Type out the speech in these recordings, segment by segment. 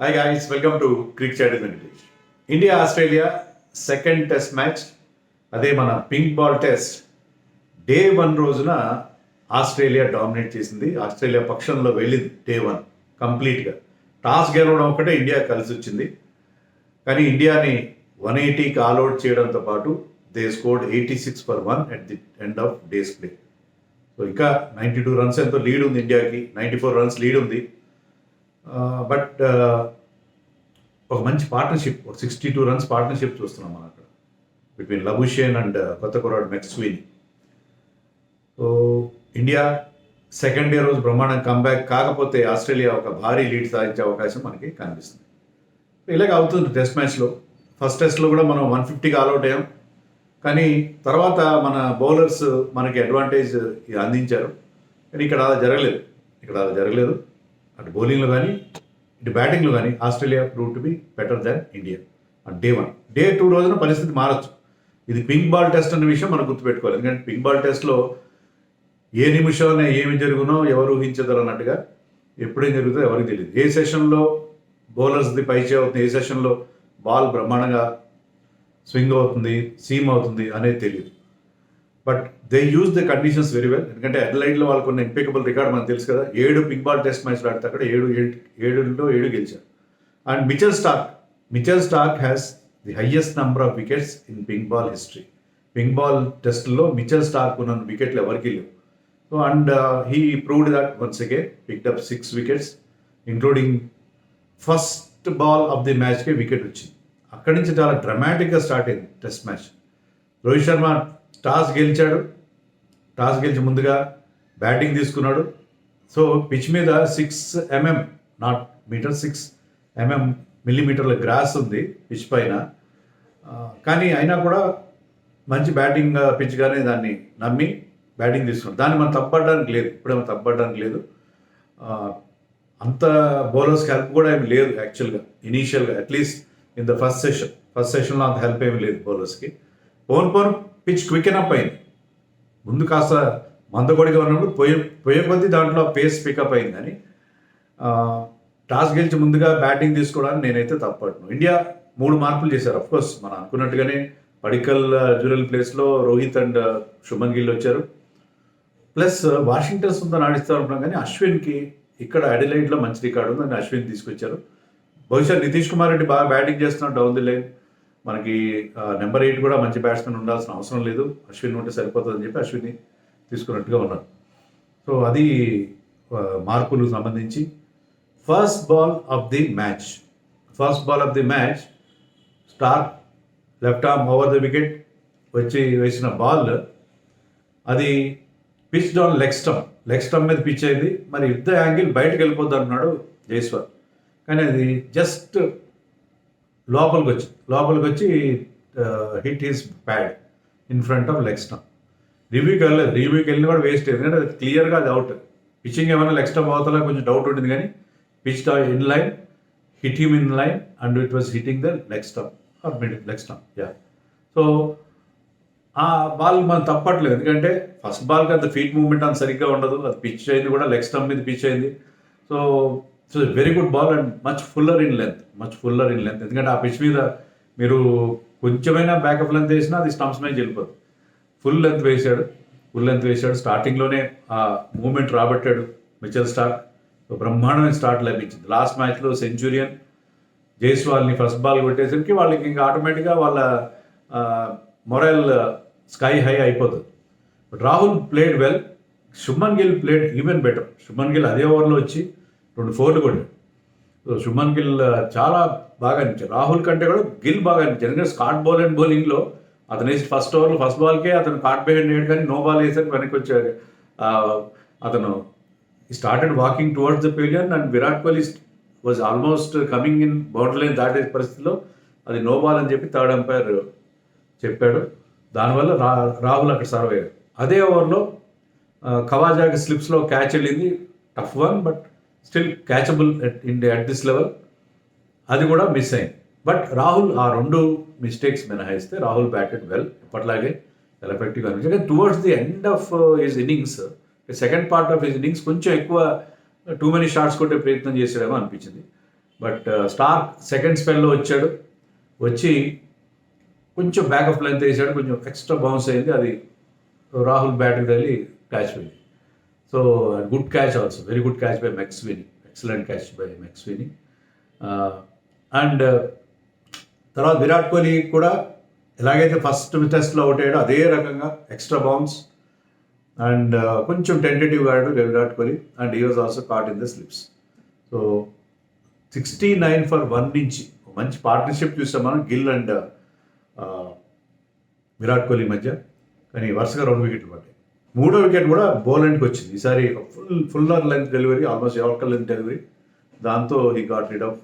Hi guys, welcome to crick chat meditation. India Australia second test match, అదే మన pink ball test. Day 1 రోజున Australia dominate చేసింది. Australia పక్షంలో వెళ్ళింది day 1 కంప్లీట్గా. టాస్ గెలవడం ఒకటే ఇండియా కలిసి వచ్చింది. కానీ ఇండియాని 180కి ఆల్అౌట్ చేయడంతో పాటు they scored 86 for 1 at the end of days play. So ఇంకా 92 రన్స్ ఎంతో లీడ్ ఉంది ఇండియాకి, 94 రన్స్ లీడ్ ఉంది. బట్ ఒక మంచి పార్ట్నర్షిప్, ఒక 62 రన్స్ పార్ట్నర్షిప్ చూస్తున్నాం మనం అక్కడ బిట్వీన్ లబుషేన్ అండ్ కొత్త కుర్రాడు మెక్స్వీని. సో ఇండియా సెకండ్ డే రోజు బ్రహ్మాండం కంబ్యాక్ కాకపోతే ఆస్ట్రేలియా ఒక భారీ లీడ్ సాధించే అవకాశం మనకి కనిపిస్తుంది. ఇలాగ అవుతుంది టెస్ట్ మ్యాచ్లో. ఫస్ట్ టెస్ట్లో కూడా మనం 150కి ఆల్అౌట్ అయ్యాం, కానీ తర్వాత మన బౌలర్స్ మనకి అడ్వాంటేజ్ అందించారు. కానీ ఇక్కడ అలా జరగలేదు. అటు బౌలింగ్లో కానీ ఇటు బ్యాటింగ్లో కానీ Australia prove to be better than India and day 1. Day 2 రోజున పరిస్థితి మారచ్చు. ఇది పింక్ బాల్ టెస్ట్ అనే విషయం మనం గుర్తుపెట్టుకోవాలి. ఎందుకంటే పింక్ బాల్ టెస్ట్లో ఏ నిమిషాన ఏమి జరుగునో ఎవరు ఊహించదరు అన్నట్టుగా ఎప్పుడేం జరుగుతుందో ఎవరికి తెలియదు. ఏ సెషన్లో బౌలర్స్ది పైచే అవుతుంది, ఏ సెషన్లో బాల్ బ్రహ్మాండంగా స్వింగ్ అవుతుంది, సీమ్ అవుతుంది అనేది తెలియదు. But they use the conditions very well. ఎందుకంటే అడ్లైడ్లో వాళ్ళకు ఉన్న ఇంపెకబుల్ రికార్డ్ మనకు తెలుసు కదా. 7 పింక్ బాల్ టెస్ట్ మ్యాచ్లు ఆడితే అక్కడ 7 గెలిచారు. And Mitchell Starc has the highest number of wickets in pink ball history. Pink ball టెస్ట్లో మిచెల్ స్టార్క్ ఉన్న వికెట్లు ఎవరికి లేవు. So and he proved that once again, picked up 6 wickets including first ball of the మ్యాచ్కి wicket వచ్చింది. అక్కడి నుంచి చాలా డ్రమాటిక్గా స్టార్ట్ అయింది test match. Rohit Sharma toss గెలిచి ముందుగా బ్యాటింగ్ తీసుకున్నాడు. సో పిచ్ మీద 6 mm, నాట్ మీటర్, 6 mm మిల్లీమీటర్ల గ్రాస్ ఉంది పిచ్ పైన. కానీ అయినా కూడా మంచి బ్యాటింగ్ పిచ్గానే దాన్ని నమ్మి బ్యాటింగ్ తీసుకున్నాడు. దాన్ని మనం తప్పడానికి లేదు, ఇప్పుడేమో తప్పడానికి లేదు. అంత బౌలర్స్కి హెల్ప్ కూడా ఏమి లేదు యాక్చువల్గా ఇనీషియల్గా, అట్లీస్ట్ ఇన్ ద ఫస్ట్ సెషన్లో అంత హెల్ప్ ఏమి లేదు బౌలర్స్కి. పోను పిచ్ క్వికెన్ అప్ అయింది. ముందు కాస్త మందకొడిగా ఉన్నప్పుడు పోయే కొద్దీ దాంట్లో పేస్ పికప్ అయింది. కానీ టాస్ గెలిచి ముందుగా బ్యాటింగ్ తీసుకోవడానికి నేనైతే తప్పట్ను. ఇండియా 3 మార్పులు చేశారు. అఫ్కోర్స్ మనం అనుకున్నట్టుగానే పడికల్ డ్యూరల్ ప్లేస్లో రోహిత్ అండ్ శుభన్ గిల్ వచ్చారు. ప్లస్ వాషింగ్టన్ సుందర్ ఆడిస్తూ ఉంటాం, కానీ అశ్విన్కి ఇక్కడ అడిలైడ్లో మంచి రికార్డు ఉంది, అని అశ్విన్ తీసుకొచ్చారు. బహుశా నితీష్ కుమార్ రెడ్డి బాగా బ్యాటింగ్ చేస్తున్నాడు డౌన్ ది లైన్. మనకి నెంబర్ 8 కూడా మంచి బ్యాట్స్మెన్ ఉండాల్సిన అవసరం లేదు, అశ్విన్ ఉంటే సరిపోతుందని చెప్పి అశ్విన్ని తీసుకున్నట్టుగా ఉన్నారు. సో అది మార్పులకు సంబంధించి. First ball of the match Starc left arm over the wicket వేసిన బాల్ అది పిచ్ డౌన్ లెగ్ స్టంప్ మీద పిచ్ అయింది. మరి యుద్ధ యాంగిల్ బయటకు వెళ్ళిపోద్ది అంటున్నాడు జైస్వాల్, కానీ అది జస్ట్ లోపలికి వచ్చి hit his pad in front of leg stump. రివ్యూకి వెళ్ళిన కూడా వేస్ట్, ఎందుకంటే అది క్లియర్గా అది అవుట్. పిచ్చింగ్ ఏమైనా లెగ్ స్టంప్ అవుతా కొంచెం డౌట్ ఉంటుంది, కానీ pitch in line, hit him in line and it was hitting the leg stump or mid leg stump. So ఆ బాల్ మనం తప్పట్లేదు, ఎందుకంటే ఫస్ట్ బాల్కి అంత ఫీట్ మూవ్మెంట్ అంత సరిగ్గా ఉండదు. అది పిచ్ అయింది కూడా లెగ్ స్టంప్ మీద పిచ్ అయింది. So very good ball and much fuller in length. ఎందుకంటే ఆ పిచ్ మీద మీరు కొంచెమైనా బ్యాకప్ లెంత్ వేసినా అది స్టంప్స్ మీద వెళ్ళిపోతుంది. ఫుల్ లెంత్ వేసాడు. స్టార్టింగ్లోనే ఆ మూమెంట్ రాబట్టాడు మిచెల్ స్టార్క్. బ్రహ్మాండమైన స్టార్ట్ లభించింది. లాస్ట్ మ్యాచ్లో సెంచురియన్ జైస్వాల్ని ఫస్ట్ బాల్ కొట్టేసరికి వాళ్ళకి ఇంకా ఆటోమేటిక్గా వాళ్ళ మొరల్ స్కై హై అయిపోతుంది. But Rahul played well, Shubman Gill played even better. Shubman Gill అదే ఓవర్లో వచ్చి 2 4 కొట్టాడు. సో శుభ్మన్ గిల్ చాలా బాగా అనిపించాడు. రాహుల్ కంటే కూడా గిల్ బాగా అనిపించాడు. ఎందుకంటే స్కాట్ బౌలింగ్లో అతను వేసి ఫస్ట్ బాల్కే అతను కాట్ బై హ్యాండ్ వేయడు, కానీ నో బాల్ వేసాక వెనక్కి వచ్చాడు. అతను started walking towards the pavilion and Virat Kohli was almost coming in boundary line దాటే పరిస్థితిలో అది నో బాల్ అని చెప్పి థర్డ్ అంపైర్ చెప్పాడు. దానివల్ల రాహుల్ అక్కడ సర్వ్ అయ్యాడు. అదే ఓవర్లో ఖవాజాకి స్లిప్స్లో క్యాచ్ వెళ్ళింది, tough one, but still catchable at this level. అది కూడా మిస్ అయింది. బట్ రాహుల్ ఆ 2 మిస్టేక్స్ మినహాయిస్తే రాహుల్ బ్యాటెడ్ వెల్, ఎప్పటిలాగే చాలా ఎఫెక్టివ్గా అనిపించింది. Towards the end of his innings, second part of his innings కొంచెం ఎక్కువ టూ మెనీ షాట్స్ కొట్టే ప్రయత్నం చేసాడేమో అనిపించింది. బట్ స్టార్క్ సెకండ్ స్పెల్లో వచ్చాడు, వచ్చి కొంచెం బ్యాక్ ఆఫ్ లెంత్ వేసాడు, కొంచెం ఎక్స్ట్రా బౌన్స్ అయింది, అది రాహుల్ బ్యాట్కి తగిలి క్యాచ్ పోయింది. So good catch also, very good catch by మెక్స్విని, excellent catch by మెక్స్విని. And తర్వాత విరాట్ కోహ్లీ కూడా ఎలాగైతే ఫస్ట్ టెస్ట్లో అవుట్ అయ్యాడో అదే రకంగా ఎక్స్ట్రా బౌన్స్ అండ్ కొంచెం టెంటేటివ్గా ఆడాడు Virat Kohli, and he was also caught in the slips. So 69 for 1 నుంచి మంచి పార్ట్నర్షిప్ చూసాం మనం గిల్ అండ్ విరాట్ కోహ్లీ మధ్య. కానీ వరుసగా 2 వికెట్లు పడ్డాయి. 3వ వికెట్ కూడా బౌలెండ్కి వచ్చింది. ఈసారి fuller length delivery, almost yorker length delivery. దాంతో he got rid of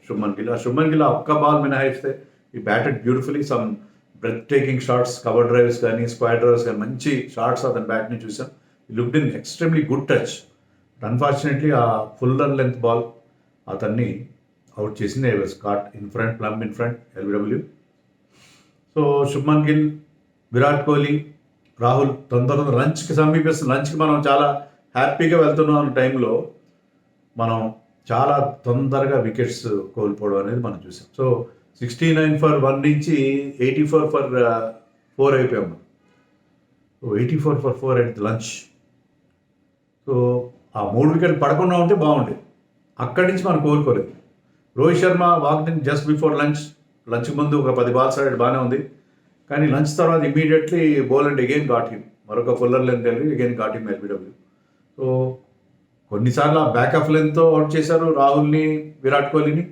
Shubman Gill. ఆ శుభ్మన్ గిల్ ఒక్క బాల్ మినహాయిస్తే he batted beautifully, some breathtaking shots, cover drives కానీ స్క్వాడ్ డ్రైవ్స్ కానీ మంచి షాట్స్ అతని బ్యాట్ని చూసాం. He looked in extremely good touch. Unfortunately ఆ ఫుల్లర్ లెంత్ బాల్ అతన్ని అవుట్ చేసింది. I was caught in front, plumb in front, LBW. So Shubman Gill, Virat Kohli, Rahul తొందరగా లంచ్కి సమీపిస్తుంది. లంచ్కి మనం చాలా హ్యాపీగా వెళ్తున్నాం టైంలో మనం చాలా తొందరగా వికెట్స్ కోల్పోవడం అనేది మనం చూసాం. సో 69 for 1 నుంచి 84 for 4 అయిపోయాం మనం. So 84 for 4 at lunch. So ఆ 3 వికెట్లు పడకుండా ఉంటే బాగుండేది. అక్కడి నుంచి మనం కోలుకోలేదు. Rohit Sharma walked in just before లంచ్కి ముందు ఒక 10 balls ఆడాడు, బాగానే ఉంది. కానీ లంచ్ తర్వాత ఇమీడియట్లీ బౌలెండ్ అగైన్ గాట్ హిమ్, మరొక fuller length delivery, again got him LBW. So కొన్నిసార్లు ఆ బ్యాక్ ఆఫ్ లెంత్తో అవుట్ చేశారు రాహుల్ని, విరాట్ కోహ్లీని.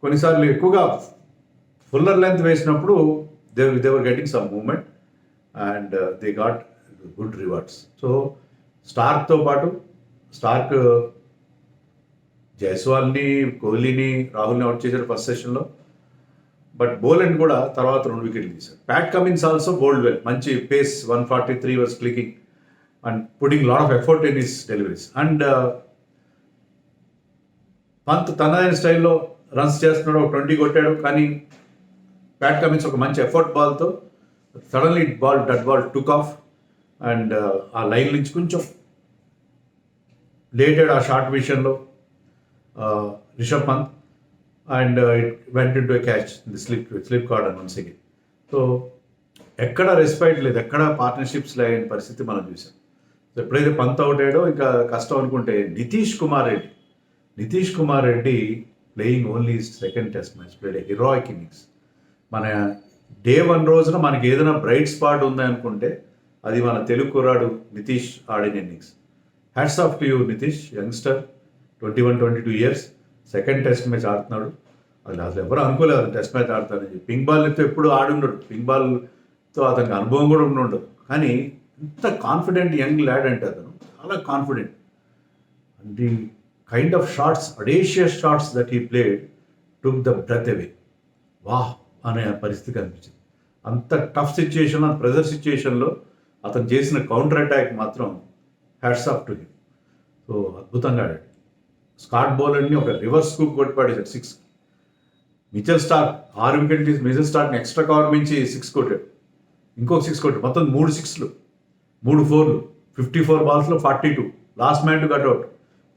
కొన్నిసార్లు ఎక్కువగా ఫుల్లర్ లెంత్ వేసినప్పుడు they were getting some movement and they got good rewards. So స్టార్క్తో పాటు స్టార్క్ జైస్వాల్ని, కోహ్లీని, రాహుల్ని అవుట్ చేశారు ఫస్ట్ సెషన్లో. బట్ బౌలెండ్ కూడా తర్వాత 2 వికెట్లు తీశారు. Pat Cummins also bowled well, మంచి pace, 143 was clicking and putting lot of effort in his deliveries. And Pant తనదైన స్టైల్లో రన్స్ చేస్తున్నాడు, ఒక 20 కొట్టాడు. కానీ ప్యాట్ కమిన్స్ ఒక మంచి ఎఫర్ట్ బాల్తో suddenly that ball took off and ఆ లైన్ నుంచి కొంచెం లేటెడ్ ఆ షార్ట్ విషయంలో Rishabh Pant and it went into a catch the slip cordon once again. So ఎక్కడ రెస్పెక్ట్ లేదు, ఎక్కడ పార్ట్నర్షిప్స్ లేని పరిస్థితి మనం చూసాం. సో ఎప్పుడైతే పంత్ అవుట్ అయ్యాడో ఇంకా కష్టం అనుకుంటే Nitish Kumar Reddy playing only second test match, played ఏ హీరోయిక్ ఇన్నింగ్స్. మన డే 1 రోజున మనకి ఏదైనా బ్రైట్ స్పాట్ ఉంది అనుకుంటే అది మన తెలుగు కుర్రాడు నితీష్ ఆడిన innings. Hats off to you Nitish, youngster, 21-22 years, second test match ఆడుతున్నాడు. అది అసలు ఎవరు అనుకోలేదు టెస్ట్ మ్యాచ్ ఆడతానని. పింక్ బాల్తో ఎప్పుడు ఆడుండడు, పింక్ బాల్తో అతనికి అనుభవం కూడా ఉండడు. కానీ ఇంత కాన్ఫిడెంట్ యంగ్ ల్యాడ్ అంటే అతను చాలా confident. And the kind of shots, audacious shots that he played took the breath away. వాహ్ అనే పరిస్థితి కనిపించింది. అంత టఫ్ సిచ్యుయేషన్, ప్రెజర్ సిచ్యుయేషన్లో అతను చేసిన కౌంటర్ అటాక్ మాత్రం hats off to him. So అద్భుతంగా ఆడాడు. స్కాట్ బౌలర్ని ఒక రివర్స్ స్కూప్ కొట్టి పడేశాడు 6. మిచెల్ స్టార్క్ 6 వికెట్లు తీసి మిచెల్ స్టార్క్ని ఎక్స్ట్రా కవర్ మించి 6 కొట్టాడు, ఇంకొక 6 కొట్టాడు. మొత్తం 3 6లు, 3 4లు, 54 balls 42. Last man to cutout.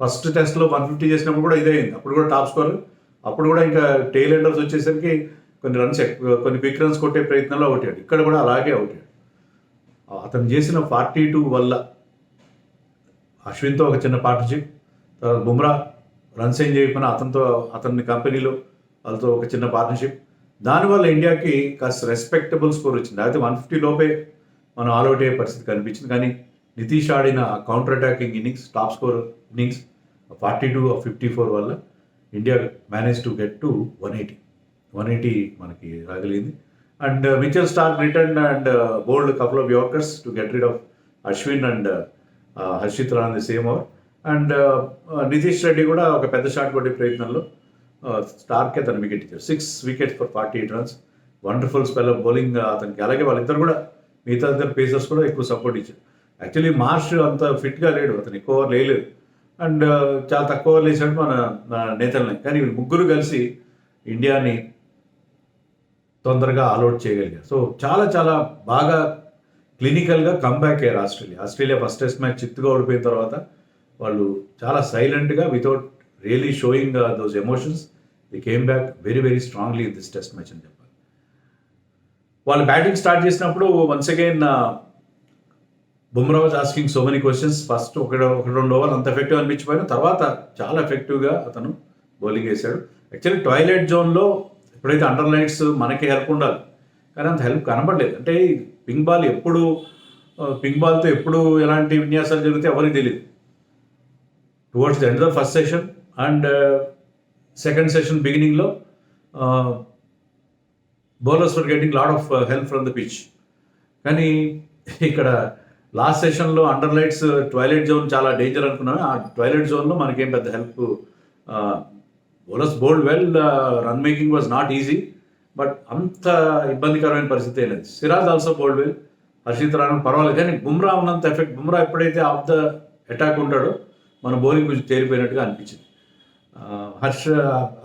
First టెస్ట్లో 150 చేసినప్పుడు కూడా ఇదే అయింది. అప్పుడు కూడా టాప్ స్కోర్. అప్పుడు కూడా ఇంకా టెయిల్ ఎండర్స్ వచ్చేసరికి కొన్ని రన్స్ కొన్ని క్విక్ రన్స్ కొట్టే ప్రయత్నంలో అవుట్ అయ్యాడు. ఇక్కడ కూడా అలాగే అవుట్ అయ్యాడు. అతను చేసిన 42 వల్ల అశ్విన్తో ఒక చిన్న పార్ట్నర్షిప్, తర్వాత బుమ్రా రన్స్ ఏం చేయకపోయినా అతని కంపెనీలో వాళ్ళతో ఒక చిన్న పార్ట్నర్షిప్, దానివల్ల ఇండియాకి కాస్త రెస్పెక్టబుల్ స్కోర్ వచ్చింది. అయితే 150 లోపే మనం ఆల్అౌట్ అయ్యే పరిస్థితి కనిపించింది. కానీ నితీష్ ఆడిన counter attacking innings, top score innings 42-54 వల్ల India manage to get to 180 మనకి రాగలిగింది. And Mitchell Starc return and bowled couple of yorkers to get rid of Ashwin and Harshit Rana the same over. And Nitish Reddy కూడా ఒక పెద్ద షాట్ కొట్టే ప్రయత్నంలో స్టార్కే తన వికెట్ ఇచ్చారు. 6 wickets for 48 runs. Wonderful spell of bowling అతనికి. అలాగే వాళ్ళిద్దరు కూడా మిగతా ఇద్దరు పేసర్స్ కూడా ఎక్కువ సపోర్ట్ ఇచ్చారు. యాక్చువల్లీ మార్ష్ అంత ఫిట్గా లేడు, అతను ఎక్కువ ఓవర్ వేయలేదు అండ్ చాలా తక్కువ ఓవర్ వేసాడు మన నేతల్ని. కానీ వీళ్ళు ముగ్గురు కలిసి ఇండియాని తొందరగా ఆల్అౌట్ చేయగలిగారు. సో చాలా చాలా బాగా క్లినికల్గా కమ్బ్యాక్ అయ్యారు ఆస్ట్రేలియా ఫస్ట్ టెస్ట్ మ్యాచ్ చిత్తుగా ఓడిపోయిన తర్వాత వాళ్ళు చాలా సైలెంట్గా without really showing those emotions. The came back very very strongly in this test match అని చెప్పాలి. వాళ్ళు బ్యాటింగ్ స్టార్ట్ చేసినప్పుడు once again Bumrah was asking so many questions. First ఒక 2 ఓవర్లు అంత ఎఫెక్టివ్ అనిపించిపోయినా తర్వాత చాలా ఎఫెక్టివ్గా అతను బౌలింగ్ వేశాడు. యాక్చువల్లీ ట్వైలైట్ జోన్లో ఎప్పుడైతే అండర్ లైట్స్ మనకి హెల్ప్ ఉండాలి, కానీ అంత హెల్ప్ కనబడలేదు. అంటే పింక్ బాల్తో ఎప్పుడు ఎలాంటి విన్యాసాలు జరిగితే ఎవరికి తెలియదు. Towards the end of first session and second session బిగినింగ్లో bowlers were getting lot of help from the pitch. కానీ ఇక్కడ లాస్ట్ సెషన్లో అండర్ లైట్స్ ట్వైలైట్ జోన్ చాలా డేంజర్ అనుకున్నాను. ఆ ట్వైలైట్ జోన్లో మనకేం పెద్ద help. Bowlers bowled well, run making was not easy, but అంత ఇబ్బందికరమైన పరిస్థితి ఏం లేదు. Siraj also bowled well, Harshit Rana పర్వాలేదు. కానీ బుమ్రా ఉన్నంత ఎఫెక్ట్, బుమ్రా ఎప్పుడైతే ఆఫ్ ద అటాక్ ఉంటాడో మన బౌలింగ్ కొంచెం తేలిపోయినట్టుగా అనిపించింది.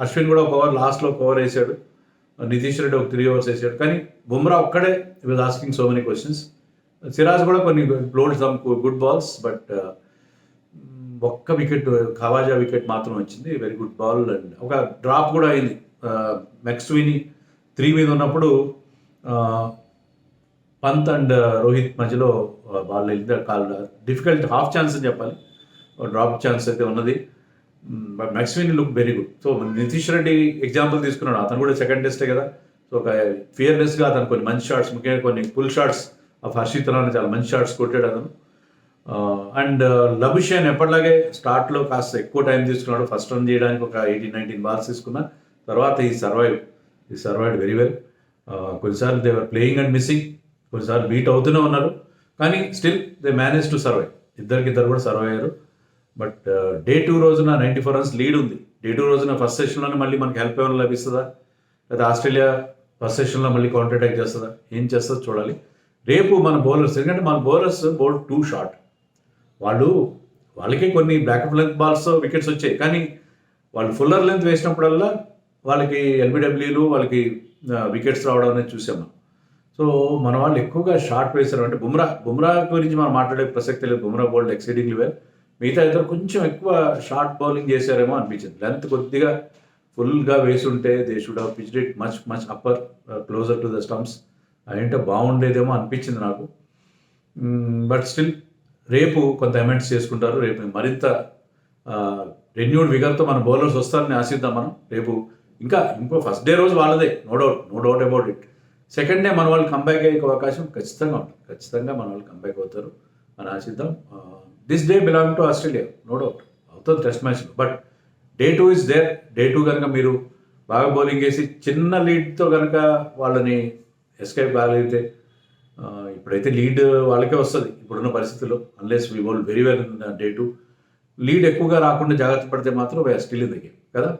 అశ్విన్ కూడా ఒక ఓవర్ లాస్ట్లో ఒక ఓవర్ వేసాడు, నితీష్ రెడ్డి ఒక 3 overs వేసాడు. కానీ బుమ్రా ఒక్కడే was asking so many questions. Siraj కూడా కొన్ని బ్లోడ్ సమ్ గుడ్ బాల్స్, బట్ ఒక్క వికెట్, ఖవాజా వికెట్ మాత్రం వచ్చింది. Very good ball. అండ్ ఒక డ్రాప్ కూడా అయింది. మెక్స్విని 3 మీద ఉన్నప్పుడు పంత్ అండ్ రోహిత్ మధ్యలో బాల్ వెళ్ళింది. డిఫికల్ట్ హాఫ్ ఛాన్స్ అని చెప్పాలి, డ్రాప్ ఛాన్స్ అయితే ఉన్నది. But మెక్స్విని look very good. So Nitish Reddy example తీసుకున్నాడు, అతను కూడా సెకండ్ టెస్టే కదా. సో ఒక ఫియర్లెస్గా అతను కొన్ని మంచి షాట్స్, ముఖ్యంగా కొన్ని pull shots of Harshit Rana చాలా మంచి షాట్స్ కొట్టాడు అతను. అండ్ లబుషేన్ ఎప్పటిలాగే స్టార్ట్లో కాస్త ఎక్కువ టైం తీసుకున్నాడు. ఫస్ట్ రన్ చేయడానికి ఒక 18-19 balls తీసుకున్నా. తర్వాత ఈ సర్వైవ్డ్ వెరీ వెల్. కొన్నిసార్లు they were playing and missing, కొన్నిసార్లు బీట్ అవుతూనే ఉన్నారు, కానీ still they manage to survive. ఇద్దరు కూడా సర్వైవ్ అయ్యారు. బట్ డే 2 రోజున 94 runs లీడ్ ఉంది. డే 2 రోజున ఫస్ట్ సెషన్లోనే మళ్ళీ మనకి హెల్ప్ ఏమైనా లభిస్తుందా, లేదా ఆస్ట్రేలియా ఫస్ట్ సెషన్లో మళ్ళీ కౌంటర్ అటాక్ చేస్తుందా, ఏం చేస్తుందో చూడాలి. రేపు మన బౌలర్స్, ఎందుకంటే మన బౌలర్స్ బౌల్డ్ టూ షార్ట్. వాళ్ళకి కొన్ని బ్యాకప్ లెంత్ బాల్స్ వికెట్స్ వచ్చాయి, కానీ వాళ్ళు ఫుల్లర్ లెంత్ వేసినప్పుడల్లా వాళ్ళకి ఎల్బిడబ్ల్యూలు, వాళ్ళకి వికెట్స్ రావడం అనేది చూసాం మనం. సో మన వాళ్ళు ఎక్కువగా షార్ట్ వేశారు. అంటే బుమ్రా గురించి మనం మాట్లాడే ప్రసక్తి లేదు. Bumrah bowled exceedingly well. మిగతా ఇద్దరు కొంచెం ఎక్కువ షార్ట్ బౌలింగ్ చేశారేమో అనిపించింది. లెంత్ కొద్దిగా ఫుల్గా వేసి ఉంటే they should have pitched it much upper, closer to the stumps. అదేంటే బాగుండేదేమో అనిపించింది నాకు. బట్ స్టిల్ రేపు కొంత అమెండ్స్ చేసుకుంటారు. రేపు మరింత రెన్యూడ్ విగర్తో మన బౌలర్స్ వస్తారని ఆశిద్దాం మనం. రేపు ఇంకో ఫస్ట్ డే రోజు వాళ్ళదే, no doubt about it. Second day మన వాళ్ళు కంబ్యాక్ అయ్యే అవకాశం ఖచ్చితంగా ఉంటుంది. ఖచ్చితంగా మన వాళ్ళు కంబ్యాక్ అవుతారు అని ఆశిద్దాం. This day belong to Australia, no doubt అవుతుంది టెస్ట్ మ్యాచ్లో. But day 2 is there. Day 2 కనుక మీరు బాగా బౌలింగ్ వేసి చిన్న లీడ్తో కనుక వాళ్ళని ఎస్కేప్ కాగలిగితే, ఇప్పుడైతే లీడ్ వాళ్ళకే వస్తుంది ఇప్పుడున్న పరిస్థితుల్లో, unless we bowl very well in day 2. Lead ఎక్కువగా రాకుండా జాగ్రత్త పడితే మాత్రం we are still in the game కదా.